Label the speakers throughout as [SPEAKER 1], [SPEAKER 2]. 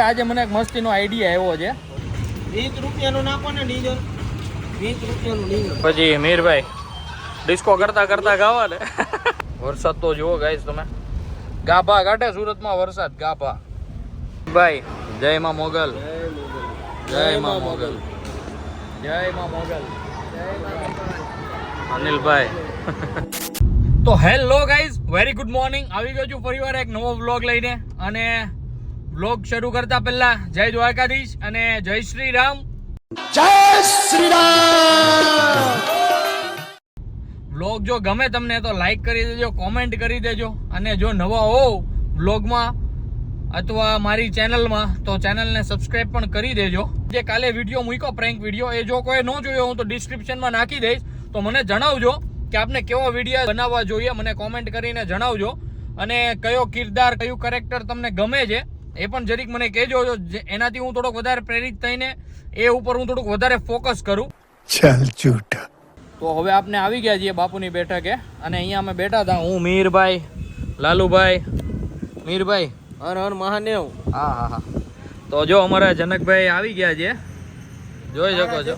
[SPEAKER 1] આજે મને એક મસ્તીનો આઈડિયા આવ્યો છે.
[SPEAKER 2] 20 રૂપિયાનું નાખો ને ડીઝલ, 20 રૂપિયાનું ડીઝલ.
[SPEAKER 1] પછી મીરભાઈ ડિસ્કો કરતા કરતા ગાવા ને. વરસાદ તો જુઓ ગાઈસ તમે, ગાભા કાઢે સુરતમાં વરસાદ, ગાભા. ભાઈ જય માં મોગલ, જય માં મોગલ, જય માં મોગલ, અનિલભાઈ. તો hello guys, very good morning. આવી ગયો છું ફરીવાર એક નવો વ્લોગ લઈને. અને વ્લોગ શરૂ કરતા પહેલા જય દ્વારકાધીશ અને જય શ્રી રામ.
[SPEAKER 2] જય શ્રી રામ.
[SPEAKER 1] વ્લોગ જો ગમે તમને તો લાઈક કરી દેજો, કોમેન્ટ કરી દેજો. અને જો નવા હો વ્લોગમાં અથવા મારી ચેનલમાં તો ચેનલને સબસ્ક્રાઇબ પણ કરી દેજો. જે કાલે વિડીયો મૂક્યો પ્રેન્ક વિડીયો, એ જો કોઈ ન જોયો હું તો ડિસ્ક્રિપ્શનમાં નાખી દઈશ. તો મને જણાવજો કે આપને કેવો વિડીયો બનાવવા જોઈએ, મને કોમેન્ટ કરીને જણાવજો. અને કયો કિરદાર, કયું કેરેક્ટર તમને ગમે છે એ પણ જરીક મને કહેજો, એનાથી હું થોડોક વધારે પ્રેરિત થઈને એ ઉપર હું થોડુંક વધારે ફોકસ કરું.
[SPEAKER 3] ચાલ ઝૂઠા.
[SPEAKER 1] તો હવે આપણે આવી ગયા છીએ બાપુની બેઠકે. અને અહીંયા અમે બેઠા હતા, હું, મીરભાઈ, લાલુભાઈ. મીરભાઈ
[SPEAKER 2] હર હર મહાદેવ.
[SPEAKER 1] હા હા હા. તો જો અમારા જનકભાઈ આવી ગયા છે, જોઈ શકો છો.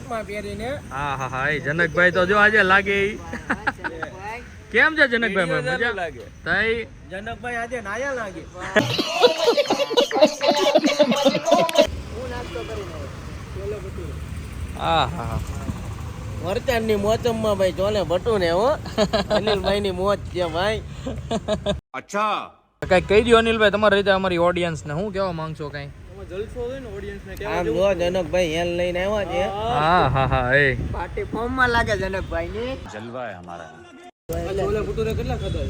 [SPEAKER 1] હા હા હા, એ જનકભાઈ તો જો આજે લાગે. કેમ છે જનકભાઈ? મજા લાગે તઈ
[SPEAKER 2] જનકભાઈ આજે નાયા લાગે.
[SPEAKER 1] હા હા હા.
[SPEAKER 2] વરચાંદની મોસમમાં ભાઈ ચોલે ભટુને હો. અનિલભાઈ ની મોજ છે ભાઈ.
[SPEAKER 3] અચ્છા,
[SPEAKER 1] કઈ કહી દો અનિલભાઈ, તમારી રીતે અમારી ઓડિયન્સ ને શું કહેવા માંગશો? કઈ
[SPEAKER 2] જલસો હોય ને ઓડિયન્સ ને આમ જો જનકભાઈ હેલ લઈને આવ્યા છે.
[SPEAKER 1] હા હા હા, એ
[SPEAKER 2] પાર્ટી ફોર્મ માં લાગે જનકભાઈ ની.
[SPEAKER 3] જલવા હે હમારા.
[SPEAKER 2] ઓલે ભટુરે કેટલા ખાધા?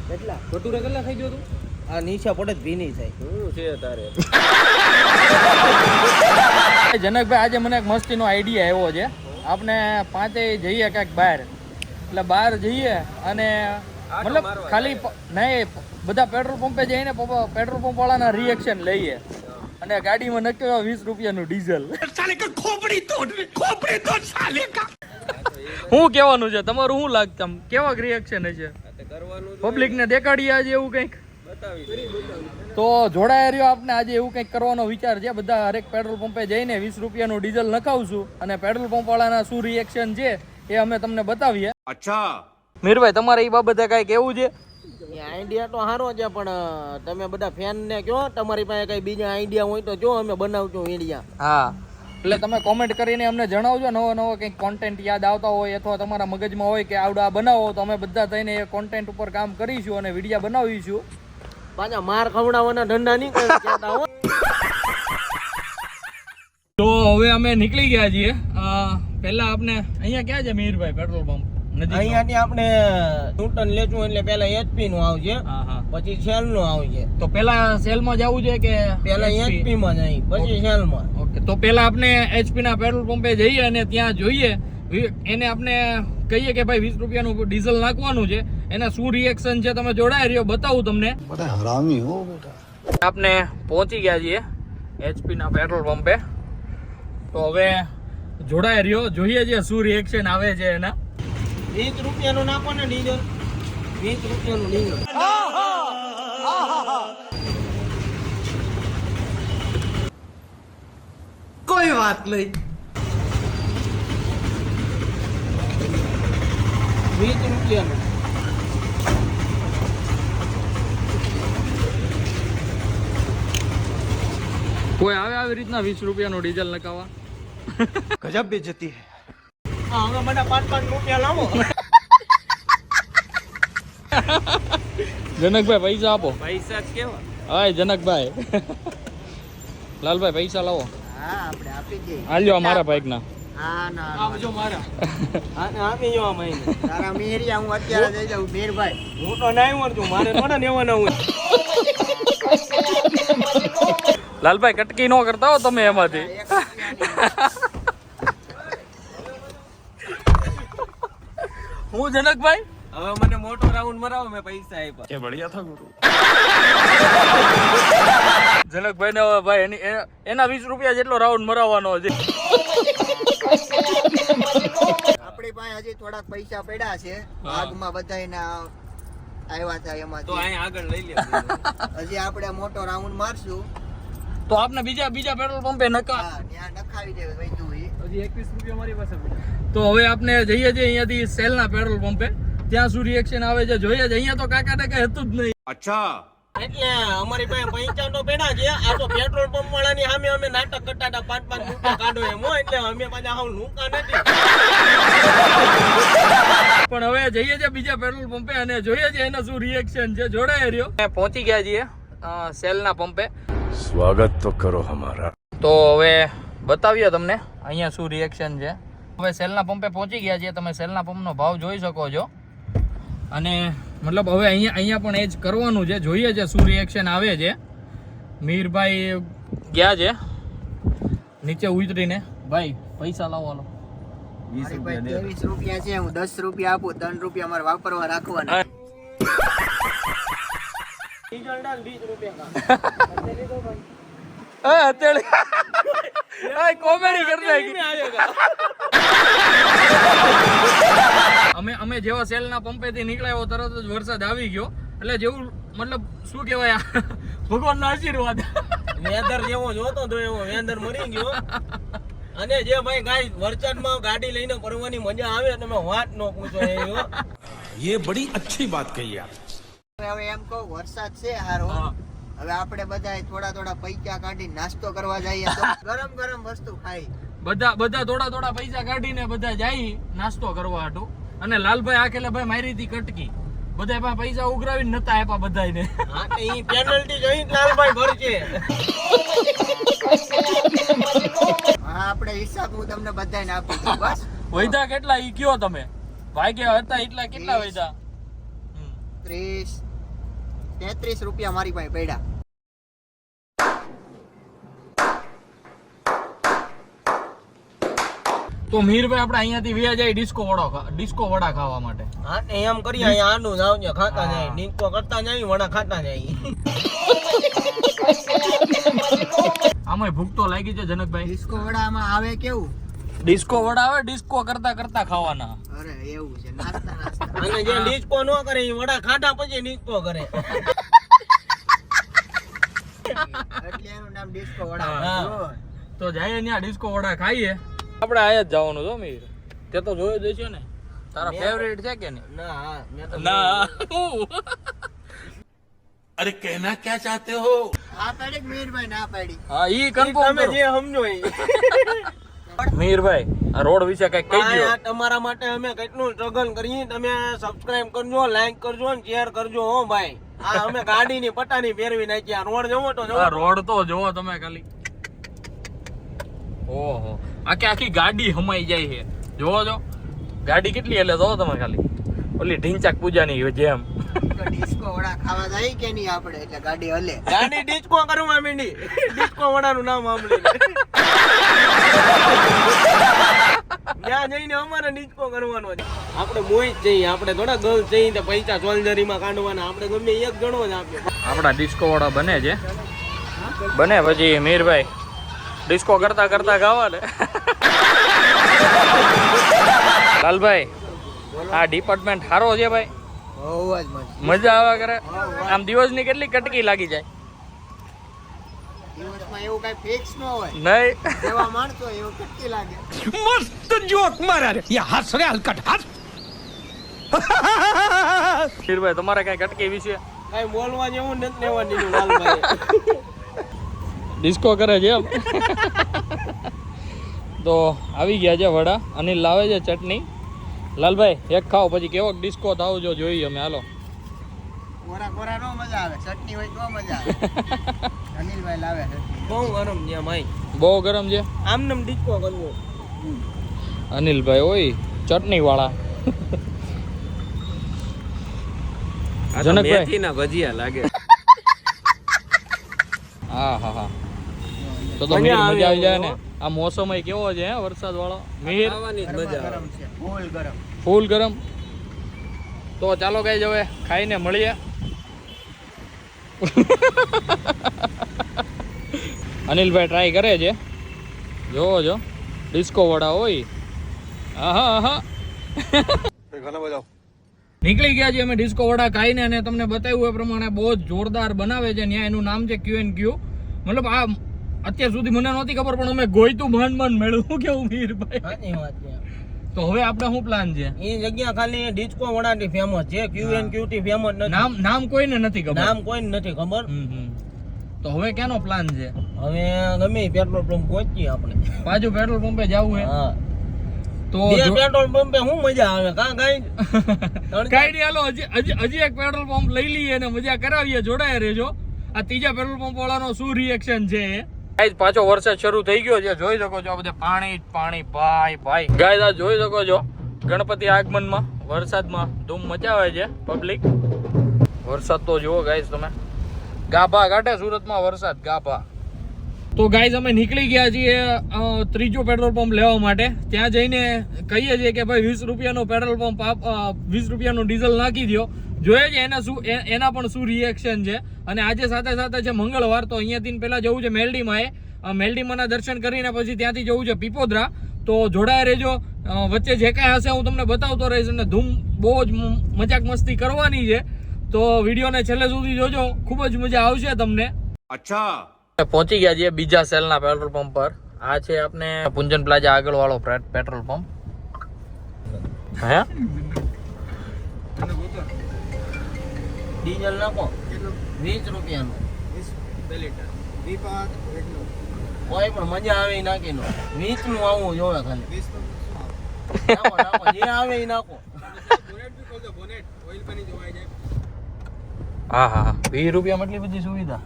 [SPEAKER 2] કેટલા ભટુરે કેટલા ખાઈ ગયો તું? આ નીચા પડે જ ભીની થાય. શું છે તારે?
[SPEAKER 1] જનકભાઈ આજે મને એક મસ્તીનો આઈડિયા આવ્યો છે. આપણે પાંચે જઈએ ક્યાંક બહાર, એટલે બહાર જઈએ અને મતલબ ખાલી નહીં, બધા પેટ્રોલ પંપે જઈને પેટ્રોલ પંપ વાળાના રિએક્શન લઈએ અને ગાડીમાં નક્કી 20 રૂપિયાનું ડીઝલ. શું કહેવાનું છે તમારું? શું લાગતું કેવા રિએક્શન હશે? પબ્લિક ને દેખાડીએ આજે એવું કંઈક. તો જોડાયા રહ્યો આપણે આજે એવું કંઈક કરવાનો વિચાર છે. બધા હરેક પેટ્રોલ પંપે જઈને 20 રૂપિયાનું ડીઝલ નખાવશું અને પેટ્રોલ પંપ વાળાના શું રિએક્શન છે એ અમે તમને બતાવીએ.
[SPEAKER 3] અચ્છા
[SPEAKER 1] મીરભાઈ, તમારે એ બાબતે કઈ કેવું છે?
[SPEAKER 2] આઈડિયા તો સારો છે, પણ તમે બધા ફેન ને કહો તમારી પાસે કઈ બીજા આઈડિયા હોય તો જો અમે બનાવજો વિડીયા.
[SPEAKER 1] હા, એટલે તમે કોમેન્ટ કરીને અમને જણાવજો. નવો નવો કંઈક કોન્ટેન્ટ યાદ આવતા હોય અથવા તમારા મગજમાં હોય કે આવડો આ બનાવો, તો અમે બધા થઈને એ કોન્ટેન્ટ ઉપર કામ કરીશું અને વિડીયા બનાવીશું.
[SPEAKER 2] પાછા માર ખવડાવવાના ધંધા નહીં કરતા હો.
[SPEAKER 1] તો હવે અમે નીકળી ગયા છીએ. પહેલા આપણે અહીંયા ક્યાં છે મીરભાઈ પેટ્રોલ પંપ?
[SPEAKER 2] અહીંયાથી આપણે ન્યૂટન લેશું એટલે પેલા એચપી નું આવશે,
[SPEAKER 1] હા હા,
[SPEAKER 2] પછી સેલ નું આવશે.
[SPEAKER 1] તો પેલા સેલમાં જવું છે કે
[SPEAKER 2] પેલા એચપી માં જાય પછી સેલ માં?
[SPEAKER 1] ઓકે, તો પેલા આપણે એચપી ના પેટ્રોલ પંપે જઈએ અને ત્યાં જોઈએ, એને આપણે કહીએ કે ભાઈ 20 રૂપિયાનું ડીઝલ નાખવાનું છે, એના શું રિએક્શન છે તમે જોડાઈ રહ્યો, બતાવું તમને.
[SPEAKER 3] બડા હરામી હો બેટા.
[SPEAKER 1] આપણે પહોંચી ગયા છીએ એચપી ના પેટ્રોલ પંપે. તો હવે જોડાઈ રહ્યો, જોઈએ છે શું રિએક્શન આવે છે એના.
[SPEAKER 2] 20 રૂપિયાનું નાખો ને ડીઝલ, 20 રૂપિયાનું ડીઝલ. કોઈ વાત નહીં. 20 રૂપિયાનું.
[SPEAKER 1] કોઈ આવે આવી રીતના 20 રૂપિયાનું ડીઝલ નખાવા?
[SPEAKER 3] ગજબ બેઇજ્જતી હે.
[SPEAKER 2] હા, હવે મને 5-5 રૂપિયા લાવો.
[SPEAKER 1] જનકભાઈ પૈસા આપો.
[SPEAKER 2] પૈસા જ કેવા?
[SPEAKER 1] હાય જનકભાઈ. લાલભાઈ પૈસા લાવો.
[SPEAKER 2] હા, આપણે આપી દઈએ.
[SPEAKER 1] આલ્યો મારા બાઈક ના.
[SPEAKER 2] હા ના આપજો મારા. હા આપી જો આ મહિને. તારા મેરિયા હું અત્યારે જઈ જાઉં મેરભાઈ. હું તો નહીં મળતું, મારે થોડા નેવાના હોય.
[SPEAKER 1] લાલભાઈ કટકી નો કરતા હો તમે એમાંથી. હું જનકભાઈ
[SPEAKER 2] હવે મને મોટો રાઉન્ડ મરાવો, મેં પૈસા આપ્યા.
[SPEAKER 3] કે બઢિયા થા ગુરુ.
[SPEAKER 1] જનકભાઈ ને હવે ભાઈ એના 20 રૂપિયા જેટલો રાઉન્ડ મરાવવાનો છે.
[SPEAKER 4] આપણી પાસે હજી થોડાક પૈસા પડ્યા છે, ભાગમાં બધાયના આવ્યા હતા એમાંથી.
[SPEAKER 2] તો અહીં આગળ લઈ લે.
[SPEAKER 4] હજી આપણે મોટો રાઉન્ડ મારશું
[SPEAKER 1] તો આપને બીજા પેટ્રોલ પંપે નકા
[SPEAKER 4] હા ત્યાં નખાવી દે વૈધું ઈ.
[SPEAKER 2] હજી 21 રૂપિયા મારી પાસે પડ્યા.
[SPEAKER 1] તો હવે આપણે જઈએ છીએ અહીંયાથી સેલના પેટ્રોલ પંપે. ત્યાં શું રિએક્શન આવે છે જોઈએ જ. અહીંયા તો કાકાને કઈ હતું જ નહીં.
[SPEAKER 3] अच्छा
[SPEAKER 2] એટલે અમારી પાસે 55 પેડા છે. આ તો પેટ્રોલ પંપ વાળાની સામે અમે નાટક કરતા હતા 5-5 રૂપિયા કાઢો એમ હો. એટલે અમે પાછા હાવ લુકા નથી.
[SPEAKER 1] પણ હવે જઈએ છીએ બીજા પેટ્રોલ પંપે અને જોઈએ છીએ એનો શું રિએક્શન છે. જોડાય રહ્યો. પહોંચી ગયા છીએ સેલના પંપે.
[SPEAKER 3] स्वागत तो करो हमारा
[SPEAKER 1] તો હવે બતાવીએ તમને અહીંયા શું રિએક્શન છે. હવે સેલના પંપે પહોંચી ગયા છીએ. તમે સેલના પંપનો ભાવ જોઈ શકો છો. અને મતલબ હવે અહીંયા પણ એ જ કરવાનું છે. જોઈએ છે શું રિએક્શન આવે છે. મીરભાઈ ગયા છે નીચે ઉતરીને. ભાઈ પૈસા લાવો હાલો.
[SPEAKER 4] મારી પાસે 23 રૂપિયા છે, હું 10 રૂપિયા આપું, 3 રૂપિયા મારે વાપરવા રાખવાના.
[SPEAKER 2] ડીઝલ ડાલ 20 રૂપિયા
[SPEAKER 1] અત્યારે કોમેડી કરતા અમે જેવા સેલના પંપેથી નીકળ્યા તરત જ વરસાદ આવી ગયો. એટલે જેવું મતલબ શું કહેવાય ભગવાનનો આશીર્વાદ.
[SPEAKER 2] વેધર જેવો જોતો તો એવો વેધર મરી ગયો. અને જે ભાઈ ગાય વરસાદમાં ગાડી લઈને ફરવાની મજા આવે તમે વાત ન પૂછો.
[SPEAKER 3] ये बड़ी अच्छी बात कही आप
[SPEAKER 4] હવે એમ કહું વરસાદ છે હારો.
[SPEAKER 1] હા.
[SPEAKER 4] હવે આપણે બધા થોડા પૈસા કાઢી નાસ્તો કરવા જઈએ તો ગરમ વસ્તુ ખાઈ.
[SPEAKER 1] બધા થોડા પૈસા કાઢીને બધા જાય નાસ્તો કરવા હાટુ. અને લાલભાઈ આખેલે ભાઈ મારી હતી કટકી. બધા પાસે પૈસા ઉઘરાવીને નતા આપ્યા બધાને.
[SPEAKER 2] હા તો ઈ પેનલ્ટી જોઈ લાલભાઈ ભરશે.
[SPEAKER 4] હા આપણે હિસાબ હું તમને બધાને આપી દઉં બસ.
[SPEAKER 1] વૈધા કેટલા ઈ કયો તમે? ભાગ્યા હતા એટલા કેટલા વૈધા?
[SPEAKER 4] 33 રૂપિયા મારી પાસે પડ્યા.
[SPEAKER 1] તો મીરભાઈ આપણે અહીંયાથી વ્યા જાય ડિસ્કો વડા ખાવા માટે.
[SPEAKER 2] હા ને એમ કરીએ અહીંયા આનું જાવજો ખાતા જાય નીકો કરતા જાય વડા ખાતા જાય.
[SPEAKER 1] આમાંય ભૂખ તો લાગી છે જનકભાઈ.
[SPEAKER 4] ડિસ્કો વડામાં આવે કેવું?
[SPEAKER 1] ડિસ્કો વડા આવે ડિસ્કો કરતા ખાવાના.
[SPEAKER 4] અરે એવું છે નાસ્તા
[SPEAKER 2] અને જે નીચકો ન કરે એ વડા ખાધા પછી નીચકો કરે.
[SPEAKER 4] એટલે એનું નામ ડિસ્કો વડા.
[SPEAKER 1] હા.
[SPEAKER 4] જો.
[SPEAKER 1] તો જાય ત્યાં ડિસ્કો વડા ખાઈએ. આપણે આયા જ જવાનું છો મીર. તે તો જોયો જ છે ને. તારા ફેવરેટ છે કે નહીં?
[SPEAKER 2] ના હા મેં તો
[SPEAKER 1] ના.
[SPEAKER 3] अरे कहना क्या चाहते हो
[SPEAKER 4] હા પાડી કે મીરભાઈ ના પાડી?
[SPEAKER 1] હા ઈ કન્ફર્મ
[SPEAKER 2] તમે
[SPEAKER 1] કરો.
[SPEAKER 2] જે સમજો એ.
[SPEAKER 1] મીરભાઈ આ રોડ વિશે કઈ કહી દો.
[SPEAKER 2] આ તમારા માટે અમે કેટલું સ્ટ્રગલ કરીએ. તમે સબસ્ક્રાઇબ કરજો, લાઈક કરજો અને શેર કરજો હો ભાઈ. આ અમે ગાડીની પટ્ટાની ફેરવી નાખી. આ રોડ જોવો તો
[SPEAKER 1] આ
[SPEAKER 2] જોવો.
[SPEAKER 1] રોડ તો જોવો તમે ખાલી. ઓહો આખી ગાડી હમાઈ જાય છે. જોવો છો ગાડી કેટલી એટલે જોવો તમે ખાલી. ઓલી ઢીંચાક પૂજાની જેમ.
[SPEAKER 4] તો ડિસ્કો વડા ખાવા જાય કે નહીં આપણે? એટલે ગાડી હલે.
[SPEAKER 2] ગાડી ડિસ્કો કરવા માંડી. ડિસ્કો વડાનું નામ સાંભળીને. ત્યાં જઈને અમારે ડિસ્કો કરવાનો છે. આપણે મોઈ જ જઈએ. આપણે થોડા ગર્લ્સ જઈએ તો પૈસા સોલ્જરીમાં કાઢવાના. આપણે ગમે એક ગણો જ આપીએ.
[SPEAKER 1] આપણા ડિસ્કો વડા બને છે. બને પછી મીરભાઈ ડિસ્કો કરતા ખાવા ને. લાલભાઈ આ ડિપાર્ટમેન્ટ સારો છે ભાઈ.
[SPEAKER 4] બહુ જ મસ્ત.
[SPEAKER 1] મજા આવે કરે. આમ દિવસની કેટલી કટકી લાગી જાય?
[SPEAKER 4] દિવસમાં એવું કઈ ફિક્સ ન હોય.
[SPEAKER 1] નહીં
[SPEAKER 4] જેવા માણસો એવું કેટલી લાગે.
[SPEAKER 3] मस्त जोक मारा रे ये हंस रे हलकट हंस
[SPEAKER 1] મીરભાઈ તમારે કઈ કટકી વિશે
[SPEAKER 2] કઈ બોલવા જેવું નથી લેવાની લાલભાઈ.
[SPEAKER 1] ડિસ્કો કરે છે એમ. તો આવી ગયા છે વડા. અનિલ લાવે છે ચટણી. લાલભાઈ એક ખાઓ પછી કેવો ડિસ્કો થાવજો જોઈએ અમે. હાલો
[SPEAKER 4] કોરા નો મજા આવે. ચટણી હોય તો મજા આવે. અનિલભાઈ લાવે ચટણી.
[SPEAKER 2] બહુ ગરમ છે ભાઈ.
[SPEAKER 1] બહુ ગરમ છે.
[SPEAKER 2] આમ નામ ડિસ્કો કરવો.
[SPEAKER 1] અનિલભાઈ ઓય ચટણી વાળા. જનકભાઈ
[SPEAKER 2] મેથીના ભજીયા લાગે.
[SPEAKER 1] હા હા હા તો
[SPEAKER 2] મજા
[SPEAKER 1] મીર
[SPEAKER 2] આવે
[SPEAKER 1] મજા આવી જાય
[SPEAKER 2] એવો.
[SPEAKER 1] ને. આ મોસમ કેવો છે હે વરસાદ વાળો. મીર
[SPEAKER 2] ખાવાની જ મજા આવે.
[SPEAKER 4] ગરમ છે ફૂલ ગરમ.
[SPEAKER 1] ફૂલ ગરમ. તો ચાલો ગાઈસ હવે ખાઈને મળીએ. અનિલભાઈ ટ્રાય કરે છે. જોવો જો ડિસ્કો વડા હોય. આહા આહા
[SPEAKER 3] गाना बजाओ
[SPEAKER 1] નીકળી ગયા છે અમે ડિસ્કો વડા ખાઈને. અને તમને બતાવ્યું એ પ્રમાણે બહુ જ જોરદાર બનાવે છે. ત્યાં એનું નામ છે Q&Q. મતલબ આ અત્યાર સુધી મને નહોતી ખબર પણ અમે ગોઈતું માંડ માંડ મેળવું. શું કેવું મીરભાઈ?
[SPEAKER 2] સાચી વાત છે.
[SPEAKER 1] તો હવે આપણે શું પ્લાન છે?
[SPEAKER 2] એ જગ્યા ખાલી ડિસ્કો વડાની ફેમસ છે, QNQT ફેમસ નથી.
[SPEAKER 1] નામ કોઈને નથી ખબર.
[SPEAKER 2] નામ કોઈને નથી ખબર.
[SPEAKER 1] તો હવે ક્યાંનો પ્લાન છે?
[SPEAKER 2] હવે ગમે પેટ્રોલ પંપ પહોંચીએ આપણે.
[SPEAKER 1] પાછું પેટ્રોલ પંપે જવું હે?
[SPEAKER 2] હા.
[SPEAKER 1] તો
[SPEAKER 2] પેટ્રોલ પંપે શું મજા આવે કાં ગાઈ?
[SPEAKER 1] કઈ નહીં, હાલો હજી એક પેટ્રોલ પંપ લઈ લઈએ અને મજા કરાવીએ. જોડાયા રહેજો. આ ત્રીજા પેટ્રોલ પંપ વાળાનો શું રિએક્શન છે. ગાઈઝ પાછો વરસાદ શરૂ થઈ ગયો છે, જોઈ શકો છો. આ બધે પાણી ભાઈ. ગાઈઝ આ જોઈ શકો છો, ગણપતિ આગમનમાં વરસાદમાં ધૂમ મચાવે છે પબ્લિક. વરસાદ તો જુઓ ગાઈઝ તમે, ગાભા કાઢે સુરતમાં વરસાદ, ગાભા. તો ગાઈઝ અમે નીકળી ગયા છીએ ત્રીજો પેટ્રોલ પંપ લેવા માટે. ત્યાં જઈને કહીએ છીએ કે ભાઈ 20 રૂપિયાનો પેટ્રોલ પંપ 20 રૂપિયાનું ડીઝલ નાખી દો. જોઈએ છે એના પણ શું રિએક્શન છે. અને આજે સાથે છે મંગળવાર, તો અહીંયાથી પહેલા જવું છે મેલડીમાં. મેલડીમાંના દર્શન કરીને પછી ત્યાંથી જવું છે પીપોદરા. તો જોડાયા રહેજો, વચ્ચે જે કાંઈ હશે હું તમને બતાવતો રહીશ. અને ધૂમ બહુ જ મજાક મસ્તી કરવાની છે, તો વિડીયોને છેલ્લે સુધી જોજો, ખૂબ જ મજા આવશે તમને.
[SPEAKER 3] अच्छा
[SPEAKER 1] પહોંચી ગયા છીએ બીજા સેલના પેટ્રોલ પંપ પર. આ છે આપણે પુંજન પ્લાઝા આગળ વાળો પેટ્રોલ પંપ. હે
[SPEAKER 2] ડીઝલ નાખો 20 રૂપિયાનું.
[SPEAKER 4] 2 લીટર. 2 એટલું.
[SPEAKER 2] કોઈ પણ મજા આવે એ નાખી નો. 20 નું આવવું જોવે ખાલી.
[SPEAKER 4] 20 તો
[SPEAKER 2] નાખો જે આવે એ નાખો.
[SPEAKER 1] હા 20 રૂપિયામાં એટલી બધી સુવિધા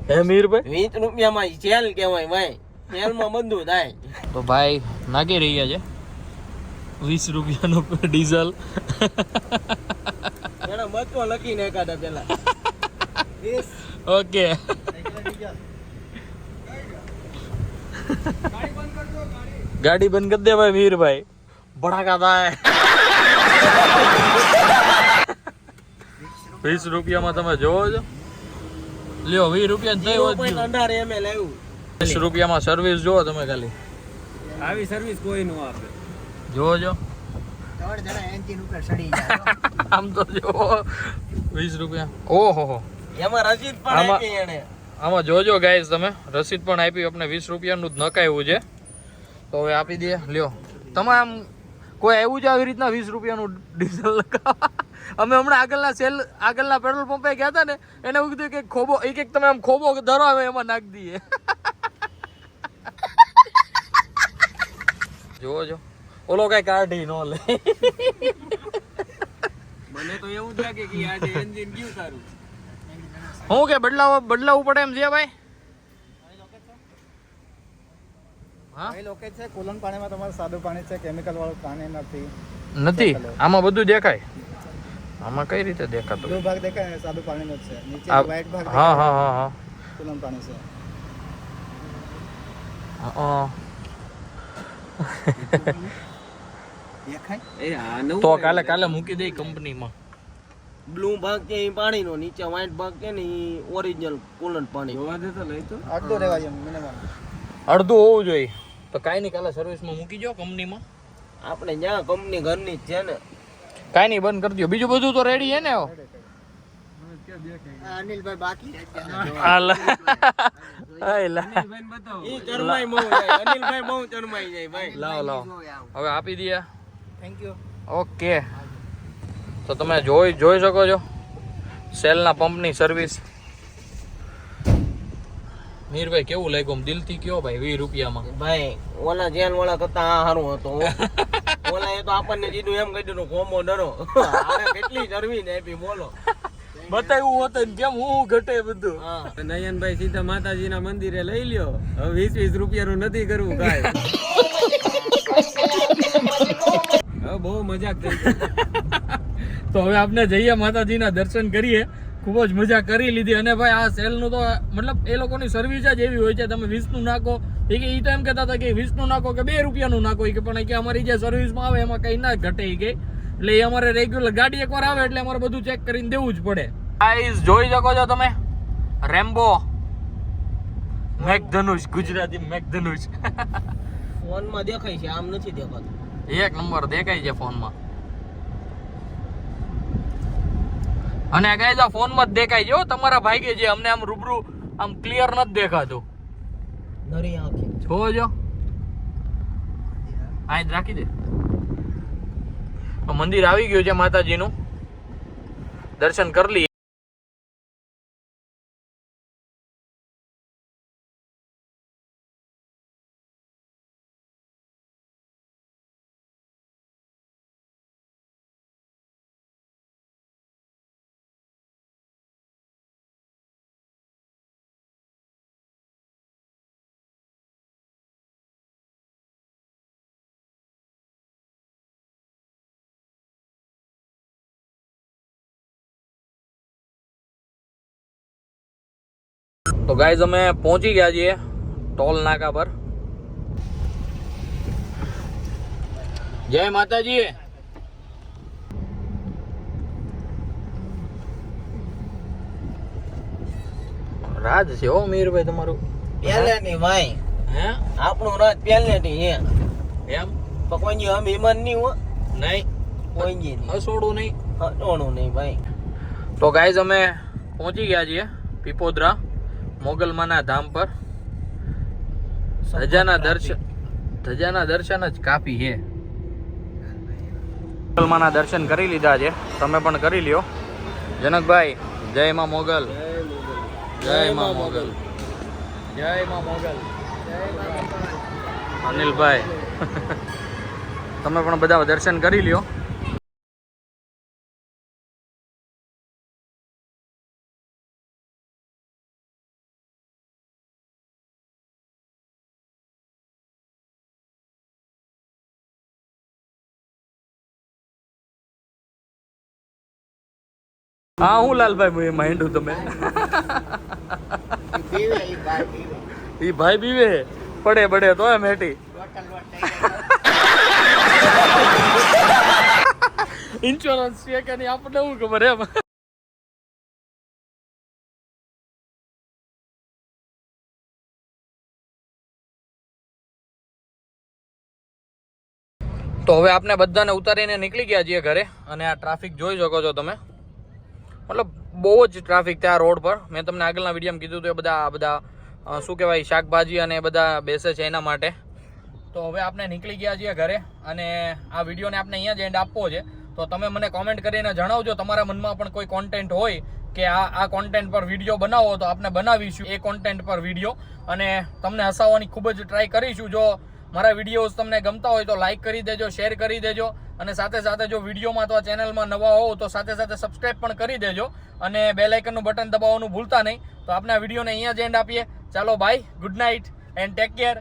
[SPEAKER 1] હે મીરભાઈ?
[SPEAKER 2] 20 રૂપિયામાં સેલ કહેવાય ભાઈ. સેલમાં બધું થાય.
[SPEAKER 1] તો ભાઈ નાખી રહ્યા છે 20 રૂપિયાનું ડીઝલ.
[SPEAKER 2] એના બચો લખીને એકાદા પેલા.
[SPEAKER 1] ઓકે ગાડી બંધ કરી દે ભાઈ મીરભાઈ, ભડાકા થાય. 20 રૂપિયામાં તમે જોવો છો, લ્યો 20 રૂપિયા થઈ હોત.
[SPEAKER 2] 0.18 ml આવ્યું.
[SPEAKER 1] 20 રૂપિયામાં સર્વિસ જોવો તમે ખાલી.
[SPEAKER 2] આવી સર્વિસ કોઈ નો આપે.
[SPEAKER 1] જોવો છો
[SPEAKER 4] 3 જણા એન્જિન ઉપર ચડી જાય.
[SPEAKER 1] આમ તો જોવો 20 રૂપિયા. ઓહો,
[SPEAKER 2] એમાં રસીદ પણ આપી એને.
[SPEAKER 1] આમાં જોજો ગાઈઝ તમે, રસીદ પણ આપી. આપણે 20 રૂપિયાનું જ નખાયું છે, તો હવે આપી દે. લ્યો તમે આમ કોઈ આવ્યું છે આવી રીતના 20 રૂપિયાનું ડીઝલ લગાવવા? અમે હમણાં આગળના પેટ્રોલ પંપે ગયા હતા ને, એને એવું કીધું કે ખોબો એક તમે આમ ખોબો ધરો અમે એમાં નાખી દઈએ. જોવો છો ઓલો કઈ કાઢી નો લે.
[SPEAKER 2] મને તો એવું જ લાગે કે આજે એન્જિન કેવું સારું.
[SPEAKER 1] હું કે બદલાવવું પડે એમ છે ભાઈ? હા
[SPEAKER 4] એ લોકે છે કુલન પાણીમાં તમારે સાદું પાણી છે, કેમિકલ વાળું પાણી
[SPEAKER 1] નથી. આમાં બધું દેખાય. આમાં કઈ રીતે દેખાતું?
[SPEAKER 4] બ્લુ ભાગ દેખાય ને સાદું પાણીનો જ છે. નીચે વ્હાઈટ ભાગ
[SPEAKER 1] હા
[SPEAKER 4] કુલન પાણી છે. દેખાય
[SPEAKER 1] તો કાલે મૂકી દઈ કંપનીમાં.
[SPEAKER 2] બ્લુ ભાગ છે એ પાણીનો, નીચે વ્હાઈટ ભાગ છે ને એ ઓરિજિનલ કુલન્ટ પાણી. જોવા દે તો લઈ તો
[SPEAKER 4] અડધું રહેવા જોઈએ મિનિમમ.
[SPEAKER 1] અડધું હોવું જોઈએ. તો કાંઈ નહીં, કાલે સર્વિસમાં મૂકી જો કંપનીમાં.
[SPEAKER 2] આપણે જ્યાં કંપની ઘરની જ છે ને.
[SPEAKER 1] કાંઈ નહીં, બંધ કરી દો. બીજું બધું તો રેડી છે ને?
[SPEAKER 4] અનિલભાઈ બાકી
[SPEAKER 2] ઈ ચરમાઈ બહુ જાય. અનિલભાઈ બહુ ચરમાઈ જાય ભાઈ.
[SPEAKER 1] લાવો હવે આપી દઈએ.
[SPEAKER 4] Thank you.
[SPEAKER 1] ઓકે, તો તમે જોઈ શકો છો સેલના પંપની સર્વિસ. મીરભાઈ કેવું લાગ્યું દિલથી કયો ભાઈ 20 રૂપિયામાં?
[SPEAKER 2] ભાઈ ઓલા જેલ વાળા કરતા આ સારું હતું. ઓલા એ તો આપણને કીધું એમ કહી દીધું કોમો ડરો. આને કેટલી ચરવી ને આપી બોલો.
[SPEAKER 1] બતાવ્યું હોત ને કેમ હું ઘટે બધું.
[SPEAKER 2] નયનભાઈ સીધા માતાજીના મંદિરે લઈ લ્યો. હવે 20 રૂપિયાનું નથી કરવું કાંઈ. હવે બહુ મજાક થઈ.
[SPEAKER 1] તો હવે આપણે જઈએ માતાજીના દર્શન કરીએ. ખૂબ જ મજા કરી લીધી. અને ભાઈ આ સેલનું તો મતલબ એ લોકોની સર્વિસ જ એવી હોય છે. તમે 20 નું નાખો, એ કે ઈ ટાઈમ કહેતા હતા કે 20 નું નાખો કે 2 રૂપિયાનું નાખો, કે પણ કે અમારી જે સર્વિસમાં આવે એમાં કઈ ના ઘટે ગઈ. એટલે એ અમારે રેગ્યુલર ગાડી એકવાર આવે એટલે અમારે બધું ચેક કરીને દેવું જ પડે. ગાઈસ જોઈ શકો છો તમે, રેમ્બો મેઘધનુષ, ગુજરાતી મેઘધનુષ.
[SPEAKER 2] ફોનમાં દેખાય છે, આમ નથી દેખાતું.
[SPEAKER 1] એક નંબર દેખાય છે ફોનમાં. અને ગાઈસ આ ફોનમાં જ દેખાય છે તમારા ભાઈ કે જે અમને આમ રૂબરૂ આમ ક્લિયર નથી દેખાતું.
[SPEAKER 2] નરી આંખી
[SPEAKER 1] જોવો જો આ જ રાખી દે. મંદિર આવી ગયું છે માતાજીનું, દર્શન કરી લઈએ. તો ગાઈઝ અમે પહોંચી ગયા છીએ ટોલ નાકા પર. જય માતાજી. રાજ છે હો મીરભાઈ તમારું.
[SPEAKER 2] પહેલેથી ભાઈ
[SPEAKER 1] હે
[SPEAKER 2] આપણું રાત પહેલેથી હે
[SPEAKER 1] એમ
[SPEAKER 2] તો કોઈ અમે ઈમાન નહીં હો
[SPEAKER 1] નહીં
[SPEAKER 2] કોઈ નહીં
[SPEAKER 1] હસોડું નહીં.
[SPEAKER 2] હટવાનું નહીં ભાઈ.
[SPEAKER 1] તો ગાઈઝ અમે પહોંચી ગયા છીએ પીપોદરા મોગલમાના ધામ પર. ધજાના દર્શન જ કાફી છે. મોગલમાના દર્શન કરી લીધા છે, તમે પણ કરી લ્યો. જનકભાઈ જય માં મોગલ. જય માં મોગલ. જય માં મોગલ. અનિલભાઈ તમે પણ બધા દર્શન કરી લ્યો. હા હું લાલભાઈ માંડું તમે
[SPEAKER 4] પીવે ઈ બાર પીવે.
[SPEAKER 1] ઈ ભાઈ બીવે પડે પડે તો એમ હેટી
[SPEAKER 4] લોટલ લોટ થઈ ગયો.
[SPEAKER 1] ઇન્સ્યોરન્સ છે કે નહીં આપણને શું ખબર એમ. તો હવે આપણે બધાને ઉતારીને નીકળી ગયા છીએ ઘરે. અને આ ટ્રાફિક જોઈ શકો છો તમે, મતલબ બહુ જ ટ્રાફિક ત્યાં રોડ પર. મેં તમને આગળના વિડીયોમાં કીધું હતું એ બધા શું કહેવાય શાકભાજી અને બધા બેસે છે એના માટે. તો હવે આપણે નીકળી ગયા છીએ ઘરે અને આ વિડીયોને આપણે અહીંયા જ એન્ડ આપવો છે. તો તમે મને કોમેન્ટ કરીને જણાવજો તમારા મનમાં પણ કોઈ કોન્ટેન્ટ હોય કે આ કોન્ટેન્ટ પર વિડીયો બનાવો તો આપણે બનાવીશું એ કોન્ટેન્ટ પર વિડીયો અને તમને હસાવવાની ખૂબ જ ટ્રાય કરીશું. જો મારા વિડીયોઝ તમને ગમતા હોય તો લાઈક કરી દેજો, શેર કરી દેજો અને સાથે સાથે જો વિડીયોમાં તો ચેનલમાં નવા હોવ તો સાથે સાથે સબસ્ક્રાઈબ પણ કરી દેજો અને બેલ આઇકનનું બટન દબાવવાનું ભૂલતા નહીં. તો આપણે આ વિડીયોને અહીંયા જ એન્ડ આપીએ. ચાલો bye, good night and take care.